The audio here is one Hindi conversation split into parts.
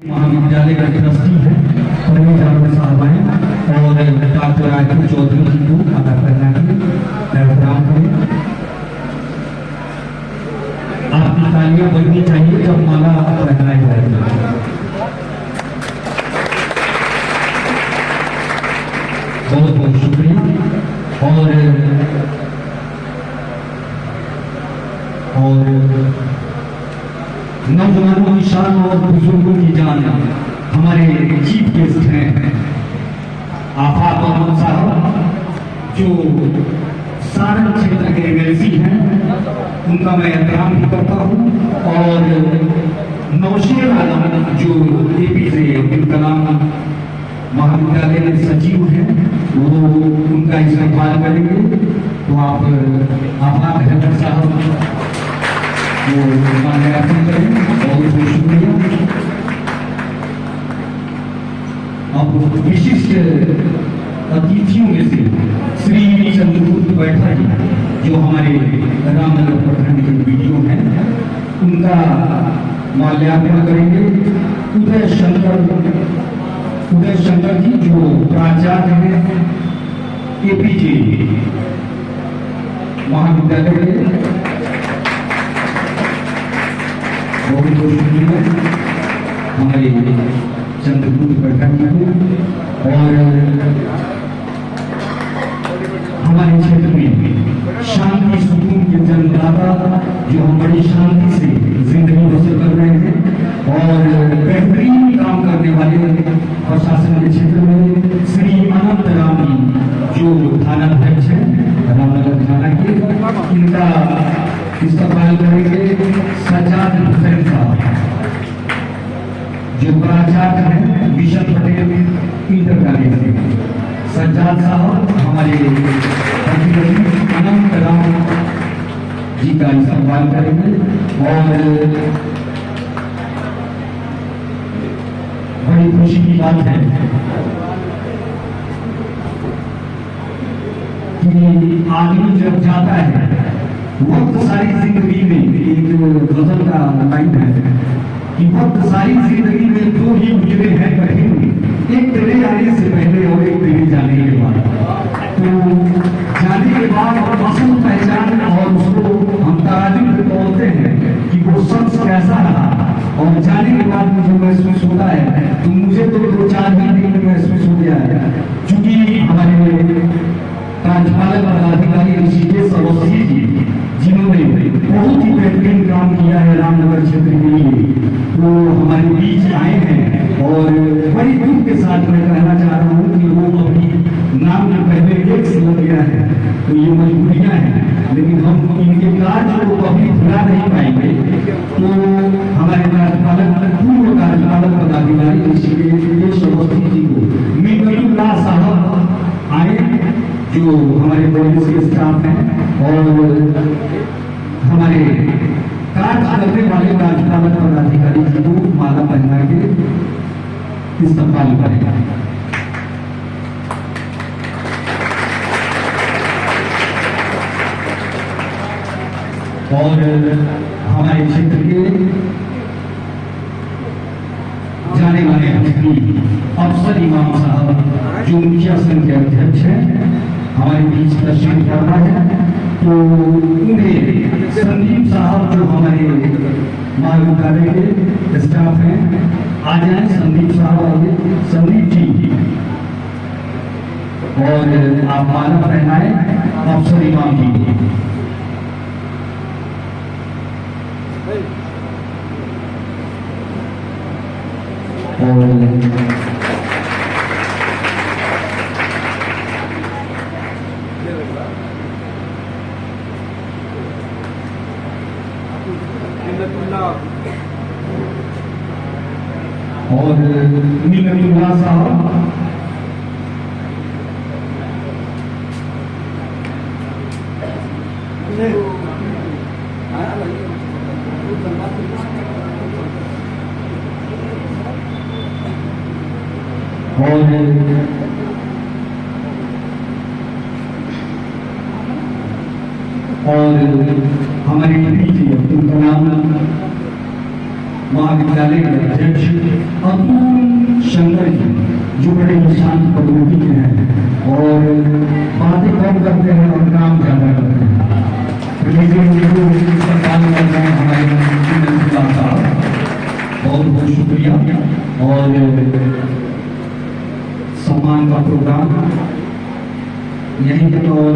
महाविद्यालय का ट्रस्टी है परवीन जावेद साहब हैं और डॉक्टर राजपूत चौधरी जी को माला पहना के प्रणाम करें। आपकी तालियां बजनी चाहिए जब माला पहनाई जाएगी। बहुत बहुत शुक्रिया। और नौजवानों की शान और बुजुर्गों की जान हमारे चीफ गेस्ट हैं आफाक मोहम्मद साहब जो सारण क्षेत्र के एमएलसी हैं, उनका मैं एहतराम भी करता हूँ। और नौशेर आलम जो एपीजे अब्दुल कलाम महाविद्यालय में सचिव हैं, वो उनका इस्तेमाल करेंगे। तो आप आफाक हैदर साहब वो माल्यार्पण करें। बहुत बहुत शुक्रिया। अब विशिष्ट अतिथियों में से श्री चंद्रगुप्त बैठा जी जो हमारे रामनगर प्रखंड के वीडियो हैं, उनका माल्यार्पण करेंगे। उदय शंकर जी जो प्राचार्य हैं एपीजे महाविद्यालय के, बहुत बहुत शुक्रिया हमारे चंद्रगुप्त बैठक को। और हमारे क्षेत्र में शांति सुकून के जन्मदाता जो हम बड़ी शांति से जिंदगी बसर कर रहे हैं और बेहतरीन काम करने वाले प्रशासन के क्षेत्र में श्री अनंत राम जी जो थाना अध्यक्ष हैं रामनगर थाना के, इनका इस्तेमाल करेंगे। सज्जाद हुसैन साहब जो प्राचार्य हैं मिशन पटेल इंटर कॉलेज से, सज्जाद साहब हमारे अनंत राम जी का इस्तेमाल करेंगे। और बड़ी खुशी की बात है कि आदमी जब जाता है वक्त सारी जिंदगी में, एक गजल का लाइन है कि वक्त सारी जिंदगी में दो ही गुजरे हैं कठिन, एक तेरे आने से पहले और एक तेरे जाने के बाद। तो जाने के बाद असल पहचान और उसको हम तराजू पे तोड़ते हैं कि वो शख्स कैसा रहा। और जाने के बाद मुझे महसूस होता है, तो मुझे तो 2-4 दिन में महसूस हो गया है, चूंकि हमारे कार्यपालक पदाधिकारी ऋषिकेश अवस्थी जी जिन्होंने बहुत ही बेहतरीन काम किया है रामनगर क्षेत्र के लिए, वो हमारे बीच आए हैं। और बड़ी दुख के साथ मैं कहना चाह रहा हूँ कि वो अभी नाम के पहले एक से लग गया है, तो ये मजबूरियां हैं, लेकिन हम इनके कार्य को कभी भुला नहीं पाएंगे। तो हमारे कार्यपालक पूर्व कार्यपालक पदाधिकारी ऋषिकेश अवस्थी जी को मिन्नतुल्लाह साहब आए जो हमारे पुलिस के स्टाफ हैं और हमारे कार्य करने वाले कार्यपालक पदाधिकारी जी को माला पहना के इस्तेमाल करेगा। और हमारे क्षेत्र के जाने वाले अफसर इमाम साहब जो मुखिया संघ के अध्यक्ष हैं हमारे बीच तशरीफ कर रहा है, तो उन्हें संदीप साहब जो हमारे महाविद्यालय के स्टाफ हैं आ जाए। संदीप साहब आइए, संदीप जी, और आप माला पहनाए अफसर इमाम जी। और मिन्नतुल्लाह साहब और हमारे अब्दुल कलाम महाविद्यालय के अध्यक्ष बड़े शांत प्रवृत्ति के हैं और बातें कम करते हैं और काम ज्यादा करते हैं। लेकिन हमारे बहुत बहुत शुक्रिया और सम्मान का प्रोग्राम यहीं तक और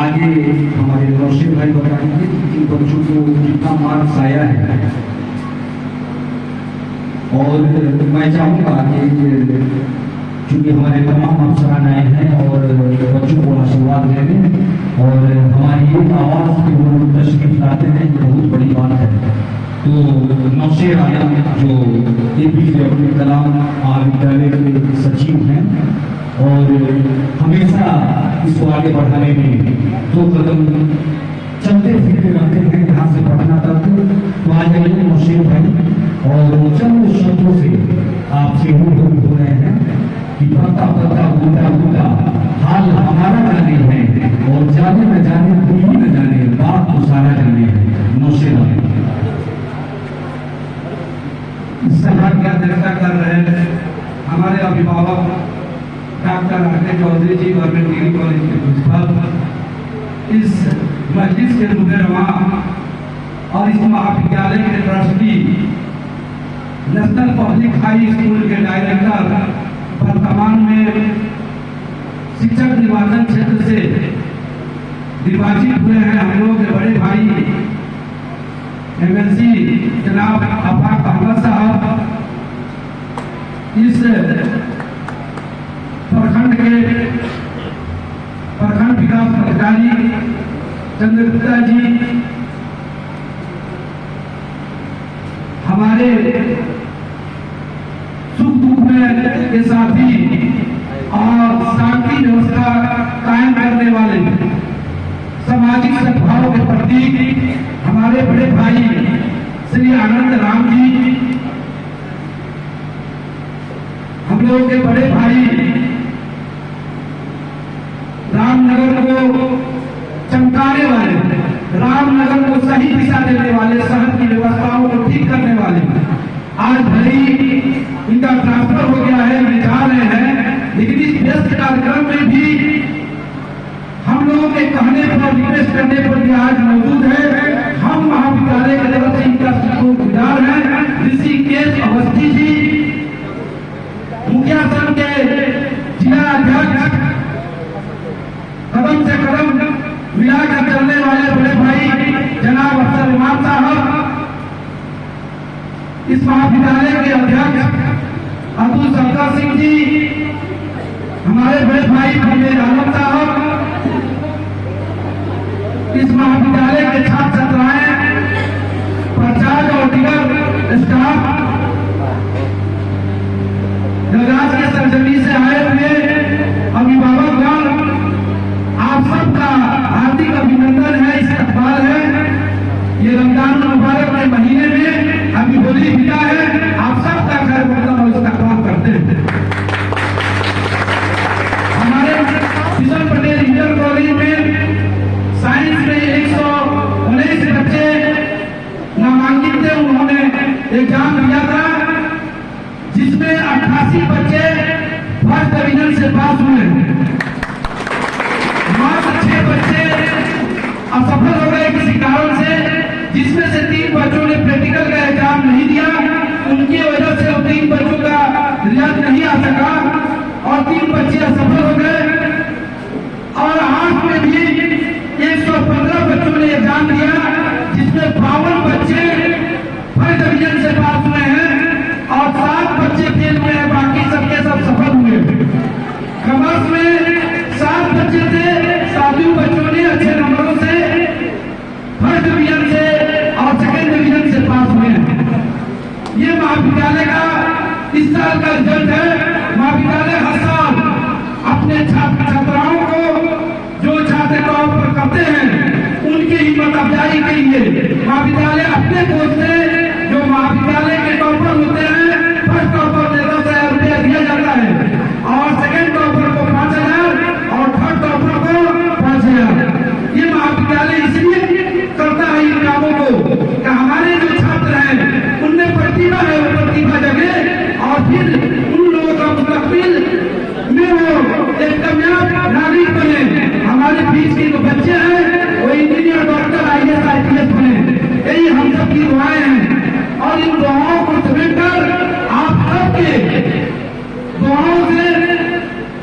आगे हमारे रोशन भाई बताएंगे कि बच्चों को कितना मार्क्स आया है। और मैं चाहूँगा कि चूँकि हमारे तमाम अफसरान आए हैं और बच्चों को आशीर्वाद देने और हमारी एक आवाज़ की वो तशरीफ लाते हैं, ये बहुत बड़ी बात है। तो नौशेर आलम जो APJ अब्दुल कलाम महाविद्यालय के सचिव हैं और हमेशा इसको आगे बढ़ाने में 2 कदम चलते फिरते रहते हैं यहाँ से पढ़ना तक। तो आज आइए नौशेर भाई और चंद शब्दों से आपसे रूबरू हो रहे हैं कि पता पता बूंदा बूंदा हाल हमारा जाने है और जाने न जाने कोई न जाने बात तो सारा जाने है। नौशेर इस सभा की अध्यक्षता कर रहे हैं हमारे अभिभावक डॉक्टर आके चौधरी जी, गवर्नमेंट डिग्री कॉलेज के प्रिंसिपल, इस मजलिस के मुखरमा और इस महाविद्यालय के trustee, national public high school के डायरेक्टर, वर्तमान में शिक्षक निर्वाचन क्षेत्र से निर्वाचित हुए हैं हम लोग के बड़े भाई MLC जनाब आफाक अहमद साहब, इस प्रखंड के प्रखंड विकास अधिकारी चंद्रगुप्ता जी, हमारे सुख दुख में के साथी और शांति व्यवस्था कायम करने वाले, सामाजिक सद्भाव के प्रतीक हमारे बड़े भाई श्री आनंद राम जी, हम लोग के बड़े भाई रामनगर को चमकाने वाले, रामनगर को सही दिशा देने वाले, शहर की व्यवस्थाओं को ठीक करने वाले, आज भले इनका ट्रांसफर हो गया है, ये जा रहे हैं, लेकिन इस व्यस्त कार्यक्रम में भी हम लोगों के कहने पर, रिक्वेस्ट करने पर भी आज मौजूद है। हम महाविद्यालय की तरफ से इनका शुक्रगुजार हैं। ऋषिकेश अवस्थी जी, मुखिया संघ के जिला अध्यक्ष, कदम से कदम मिलाकर चलने वाले बड़े भाई जनाब अफसर इमाम साहब, इस महाविद्यालय के अध्यक्ष अब्दुल सत्तार सिंह जी, हमारे बड़े भाई परवेज आलम साहब, इस महाविद्यालय के छात्र छात्राएं, प्राचार्य और दीगर स्टाफ, गंगाज के सरजमी से आए हुए अभिभावकगण, आप सबका हार्दिक अभिनंदन है, इस्तकबाल है। ये रमजान मुबारक के महीने में अभी होली बिता है, आप सबका खैर मकदम और इस्तकबाल करते हैं। हमारे किशन पटेल इंटर कॉलेज में साइंस में 119 बच्चे नामांकित थे, उन्होंने एग्जाम दिया था, जिसमें 88 बच्चे फर्स्ट डिवीजन से पास हुए। मात्र 6 बच्चे असफल हो गए किसी कारण से, जिसमें से 3 बच्चों ने प्रैक्टिकल का एग्जाम नहीं दिया, उनकी वजह से 3 बच्चों का रिजल्ट नहीं आ सका और 3 बच्चे असफल हो गए। और 8 में भी 115 बच्चों ने एग्जाम दिया, जिसमें 52 बच्चे फर्स्ट डिवीजन से पास हुए हैं और 7 बच्चे फेल हुए हैं, बाकी सबके सब सफल हुए। कॉमर्स में 7 बच्चे थे, 7 बच्चों ने अच्छे नंबरों से फर्स्ट डिवीजन से और सेकेंड डिवीजन से पास हुए हैं। ये महाविद्यालय का इस साल का रिजल्ट है। महाविद्यालय हर साल अपने छात्र छात्राओं को, जो छात्र टॉपर करते हैं, उनकी हिम्मत अफजाई के लिए महाविद्यालय अपने कोच से, जो महाविद्यालय के टॉपर होते हैं, फर्स्ट टॉपर को 10,000 रुपया दिया जाता है और सेकेंड टॉपर को 5,000 और थर्ड टॉपर को 5,000। ये महाविद्यालय इसलिए करता है इन कामों को कि हमारे जो छात्र हैं उनमें प्रतिभा है, वो प्रतिभा जगे और फिर उन लोगों का मुस्तकबिल की दुआएं हैं और इन दुआओं को समेटकर आप सबके दुआओं से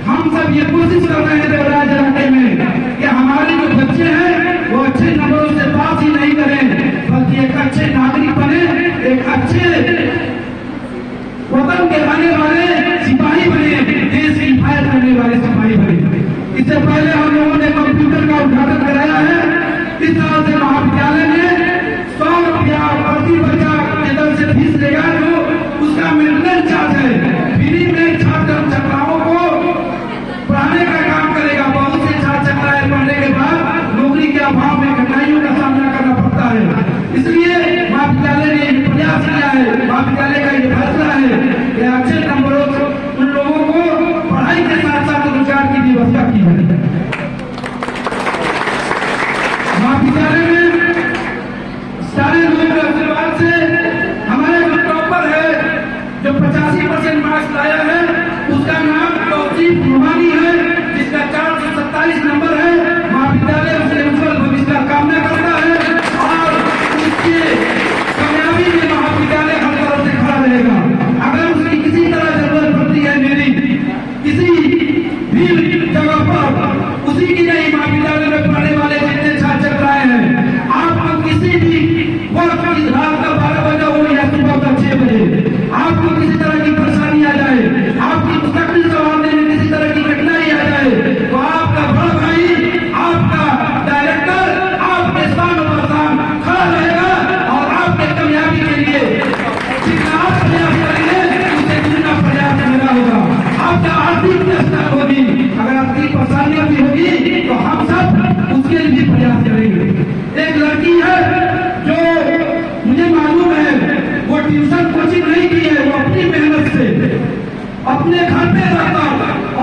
हम सब ये कोशिश कर रहे हैं देवराज इलाके में कि हमारे जो बच्चे हैं वो अच्छे नंबरों से पास ही नहीं करें, बल्कि एक अच्छे नागरिक बने, एक अच्छे वतन के रहने वाले सिपाही बने, देश की हिफाजत करने वाले सिपाही बने। इससे पहले हम लोगों ने कंप्यूटर का उद्घाटन कराया है। इस तरह से महाविद्यालय में 100 रुपया प्रति बच्चा के दर से फीस लेगा, जो उसका मेंटेनेंस चार्ज है। फ्री में छात्र छात्राओं को पढ़ाने का काम करेगा। बहुत से छात्र छात्राएं पढ़ने के बाद नौकरी के अभाव में कठिनाइयों का सामना करना पड़ता है। इसलिए महाविद्यालय ने प्रयास किया है, महाविद्यालय का ये फैसला है कि अच्छे नंबरों से उन लोगों को पढ़ाई के साथ साथ रोजगार की व्यवस्था की है। महाविद्यालय में सारे लोगों के आशीर्वाद से हमारे जो टॉपर है, जो 85% मार्क्स लाया है, उसका नाम तौसीफ रूहानी है, जिसका 427 नंबर है। महाविद्यालय उसके उज्जवल भविष्य का कामना करता है और उसके कामयाबी में महाविद्यालय हर तरफ से खड़ा रहेगा। अगर उसकी किसी तरह जरूरत पड़ती है, मेरी किसी भी जगह पर, उसी की नहीं, महाविद्यालय में पढ़ने वाले जितने छात्र छात्राएं हैं, आपको किसी भी वक्त रात का 12 बजे हो या सुबह का 6 बजे आपको किसी तरह की परेशानी आ जाए, आपकी मुस्तकबिल संभालने में किसी तरह की कठिनाई आ जाए, तो आपका बड़ा भाई, आपका डायरेक्टर आपके सामने खड़ा रहेगा और आपके कामयाबी के लिए जितना आप प्रयास करेंगे उससे जितना प्रयास मेरा होगा। आपका आर्थिक व्यवस्था होगी, अगर आर्थिक परेशानियां भी होगी तो हम सब उसके लिए प्रयास करेंगे। एक लड़की है जो मुझे मालूम है, वो ट्यूशन कोचिंग नहीं की है, वो अपनी मेहनत से अपने घर पे रहकर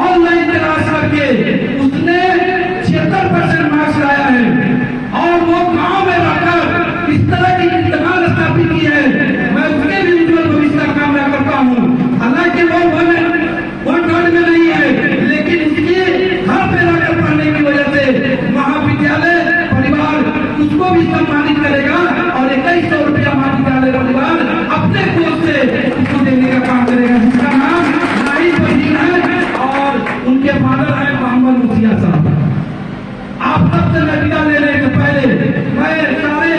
ऑनलाइन क्लास करके उसने 76% मार्क्स लाया है और वो गांव में रहकर इस तरह की दुकान स्थापित की है। मैं उसके भी उज्जवल भविष्य का कामना करता हूँ। हालांकि वो वन में नहीं है, लेकिन उसके घर पे रहकर पढ़ने की वजह से महाविद्यालय परिवार उसको भी सम्मानित करेगा और 2100 रुपया महाविद्यालय परिवार अपने कोष से उसको देने का काम करेगा, जिसका नाम नाहिद वजीर है और उनके फादर है मोहम्मद मुखिया साहब। आप सबसे मैं विदा लेने से पहले मैं सारे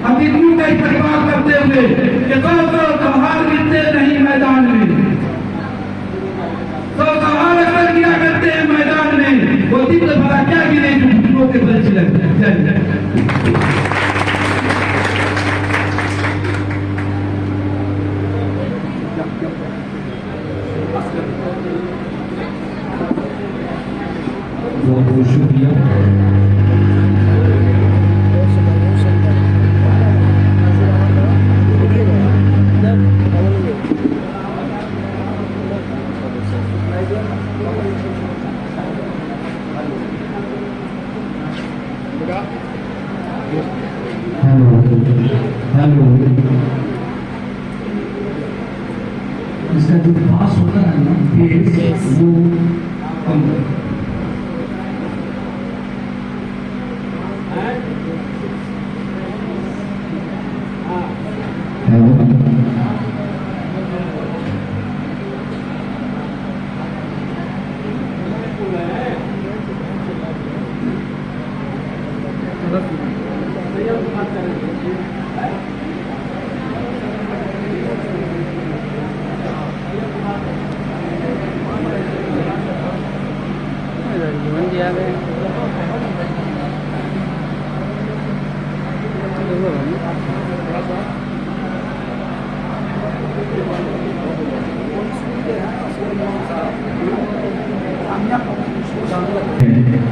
अतिथियों का इस्तेमाल करते हुए कि 100 त्योहार मिलते नहीं मैदान में, 100 त्योहार अक्सर किया करते हैं मैदान में, वो दिन भरा क्या गिरे जो के बल चले। बहुत बहुत शुक्रिया। हेलो, इसका जो पास होता है ना, बेस वो कम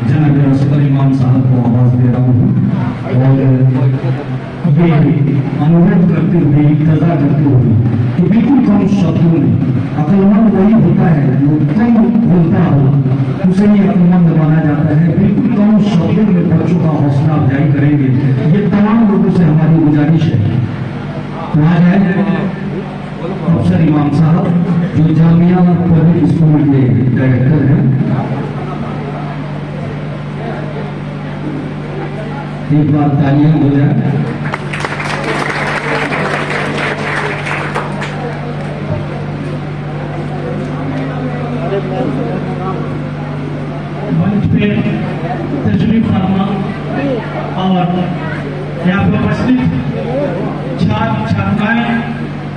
जनाब सदर इमाम साहब को आवाज दे रहा हूँ और ये अनुरोध करते हुए, इल्तजा करते हुए कि बिल्कुल कम शब्दों में, अक्लमंद वही होता है जो कम बोलता हो, उसे ही अक्लमंद माना जाता है। बिल्कुल कम शब्दों में बच्चों का हौसला अफजाई करेंगे, ये तमाम लोगों से हमारी गुजारिश है। वहाँ है अफसर इमाम साहब जो जामिया पब्लिक स्कूल के डायरेक्टर हैं, एक बार तालियां हो जाए।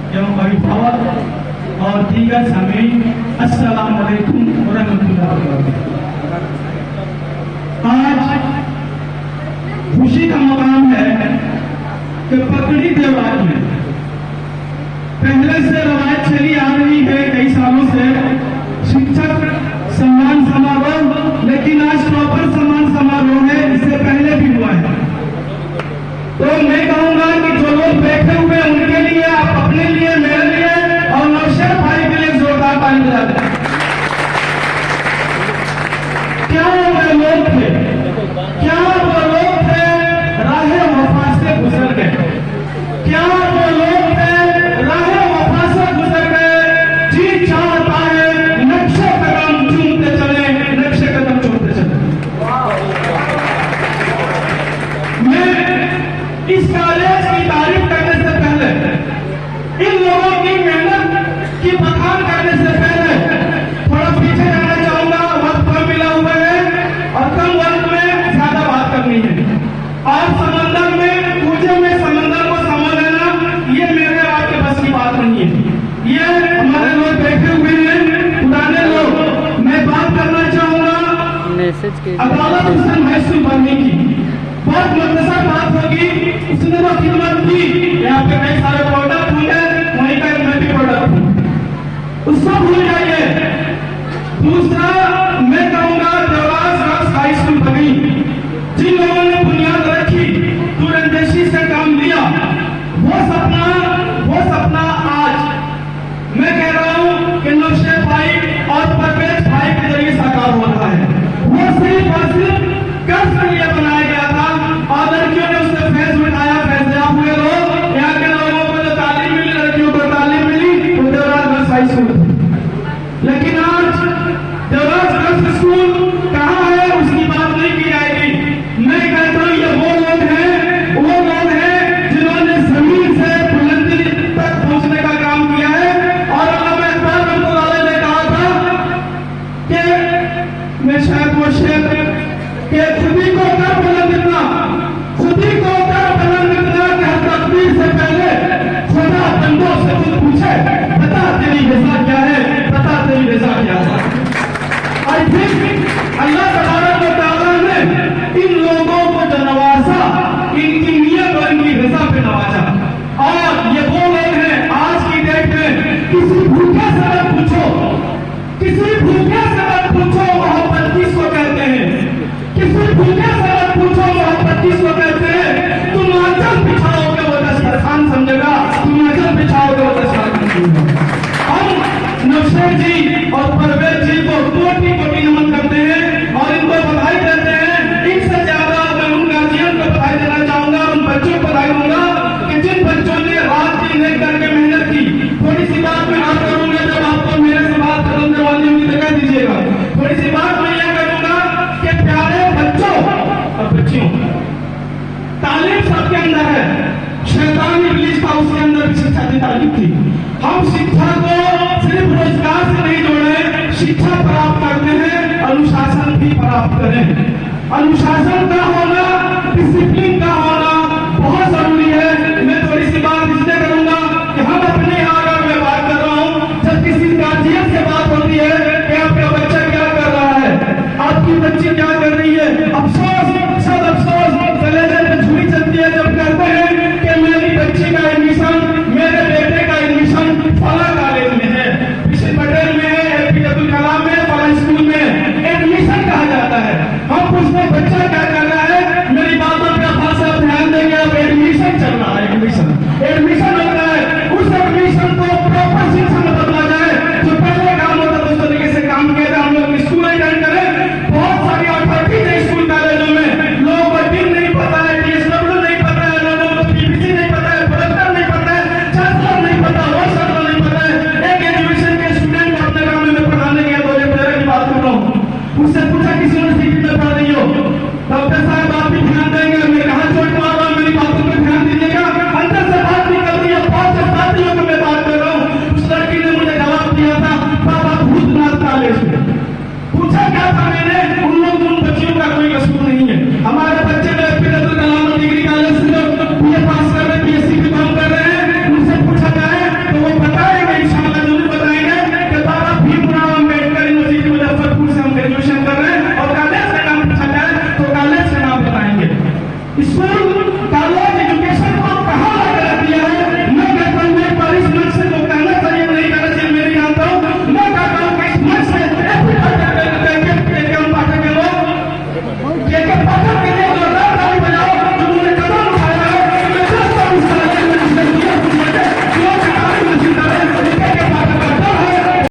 एवं अभिभावक और दीगर सामीन, अस्सलाम वालेकुम व रहमतुल्लाहि व बरकातहू। आज खुशी का मकाम है कि पकड़ी देवराज में पहले से रवायत चली आ रही है कई सालों से शिक्षक सम्मान समारोह, लेकिन आज प्रॉपर सम्मान समारोह है, इससे पहले भी हुआ है। तो मैं कहूंगा कि जो लोग बैठे हुए हैं उनके लिए, आप अपने लिए, मेरे लिए और नौशेर भाई के लिए जोरदार ताली बजा दें। क्या वो लोग थे, क्या वो लोग थे राहे वफा से गुजर गए, क्या वो लोग थे राहे वफा से गुजर गए। जी चाहता है नक्शे कदम चूमते चले, नक्शे कदम चूमते चले। मैं इस कॉलेज की तारीफ करने से पहले, इन लोगों की मेहनत की बखान करने से पहले थोड़ा पीछे जाना चाहूंगा। वक्त कम मिला हुआ है और कम वक्त में ज्यादा बात करनी है। और समंदर में कूदे में समंदर को समझ लेना, ये मेरे आपके बस की बात नहीं है। ये हमारे लोग बैठे हुए हैं, पुराने लोग। मैं बात करना चाहूंगा अदालत हुसैन महसूस बनने की। बहुत मुख्तसर बात होगी। उसने तो खिदमत की, यहाँ पे कई सारे प्रोडक्ट होंगे, वहीं का मैं भी प्रोडक्ट हूँ, उसको भूल जाइए। दूसरा मैं कहूंगा देवराज गर्ल्स हाई स्कूल बनी, जिन लोगों ने बुनियाद रखी, दूरंदेशी से काम लिया, वो सपना आज मैं कह रहा हूँ कि नौशेर भाई और परवेज भाई के जरिए साकार हो रहा है। वो सिर्फ और सिर्फ कर्ज के लिए बनाया गया था और लड़कियों ने उससे फैज उठाया। फैसला हुए लोग, यहाँ के लोगों को जो तालीम मिली, लड़कियों को तालीम मिली, वो देवराज गर्ल्स हाई स्कूल थी। लेकिन आज देवराज गर्ल्स स्कूल कहाँ है, उसकी बात नहीं की जाएगी। मैं कहता हूँ ये वो लोग हैं जिन्होंने जमीन से बुलंदी तक पहुंचने का काम किया है। और अल्लामा इकबाल रहमतुल्लाह ने कहा था कि मैं शायद वो शेर कि खुदी को कर बुलंद इतना, खुदी को कर बुलंद इतना कि हर तकदीर से पहले खुदा बंदों से खुद पूछे, बता तेरी रज़ा क्या है, बता तेरी रज़ा क्या है। और फिर अल्लाह तबारक व तआला ने इन लोगों को जो नवाजा, इनकी नियत और इनकी रज़ा पे नवाजा। और ये वो लोग हैं आज की डेट में, किसी भूखे से मत पूछो, किसी भूखे से मत पूछो मोहब्बत किसको कहते हैं, किसी भूखे से मत पूछो मोहब्बत किसको कहते हैं। तुम आंचल बिछाओगे वो दस्तरखान समझेगा, तुम आंचल बिछाओगे वो दस्तरखान समझेगा। हम नौशेर जी और परवेज जी को कोटि कोटि नमन करते हैं और इनको बधाई देते हैं। इनसे ज्यादा मैं उन गार्जियन को बधाई देना चाहूंगा, उन बच्चों को बधाई दूंगा कि जिन बच्चों ने रात दिन एक करके मेहनत की। थोड़ी सी बात मैं आप करूंगा, जब आपको मेरे से बात खत्म करवानी होगी तो कह दीजिएगा। थोड़ी सी बात मैं यह करूंगा कि प्यारे बच्चों और बच्चियों, तालीम सबके अंदर है, शैतान इब्लीस था उसके अंदर भी शिक्षा की तालीम थी। हम शिक्षा को सिर्फ रोजगार से नहीं जोड़े, शिक्षा प्राप्त करते हैं, अनुशासन भी प्राप्त करें। अनुशासन का होना